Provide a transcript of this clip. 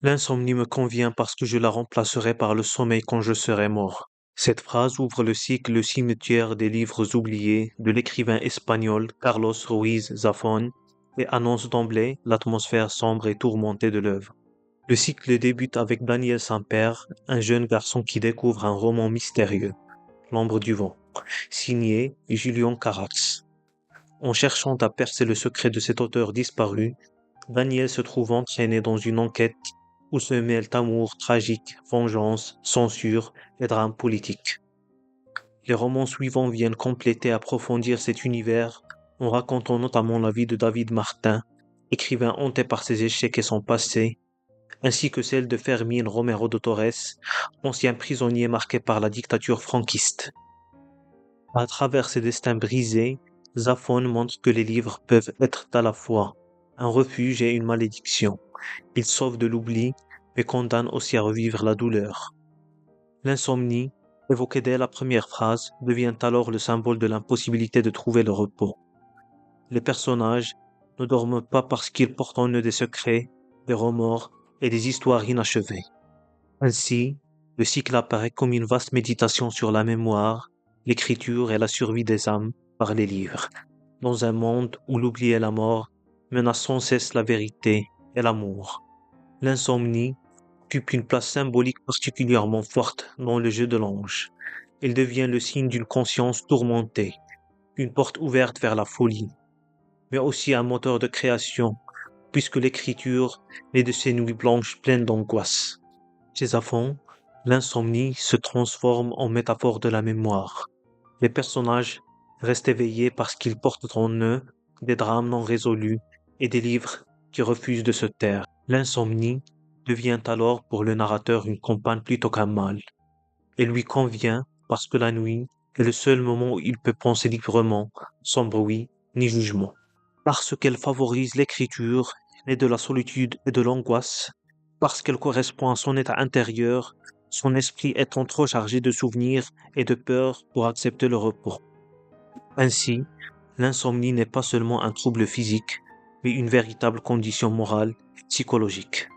L'insomnie me convient parce que je la remplacerai par le sommeil quand je serai mort. Cette phrase ouvre le cycle Le cimetière des livres oubliés de l'écrivain espagnol Carlos Ruiz Zafón et annonce d'emblée l'atmosphère sombre et tourmentée de l'œuvre. Le cycle débute avec Daniel Sampere, un jeune garçon qui découvre un roman mystérieux, L'ombre du vent, signé Julian Carax. En cherchant à percer le secret de cet auteur disparu, Daniel se trouve entraîné dans une enquête où se mêlent amour tragique, vengeance, censure et drame politique. Les romans suivants viennent compléter et approfondir cet univers en racontant notamment la vie de David Martin, écrivain hanté par ses échecs et son passé, ainsi que celle de Fermín Romero de Torres, ancien prisonnier marqué par la dictature franquiste. À travers ces destins brisés, Zafón montre que les livres peuvent être à la fois un refuge et une malédiction. Ils sauvent de l'oubli, mais condamnent aussi à revivre la douleur. L'insomnie, évoquée dès la première phrase, devient alors le symbole de l'impossibilité de trouver le repos. Les personnages ne dorment pas parce qu'ils portent en eux des secrets, des remords et des histoires inachevées. Ainsi, le cycle apparaît comme une vaste méditation sur la mémoire, l'écriture et la survie des âmes par les livres, dans un monde où l'oubli et la mort menacent sans cesse la vérité et l'amour. L'insomnie occupe une place symbolique particulièrement forte dans le jeu de l'ange. Elle devient le signe d'une conscience tourmentée, une porte ouverte vers la folie, mais aussi un moteur de création, puisque l'écriture naît de ces nuits blanches pleines d'angoisse. Chez Zafón, l'insomnie se transforme en métaphore de la mémoire. Les personnages restent éveillés parce qu'ils portent en eux des drames non résolus et des livres qui refusent de se taire. L'insomnie devient alors pour le narrateur une compagne plutôt qu'un mal. Elle lui convient parce que la nuit est le seul moment où il peut penser librement, sans bruit ni jugement. Parce qu'elle favorise l'écriture, née de la solitude et de l'angoisse, parce qu'elle correspond à son état intérieur, son esprit étant trop chargé de souvenirs et de peur pour accepter le repos. Ainsi, l'insomnie n'est pas seulement un trouble physique, mais une véritable condition morale et psychologique.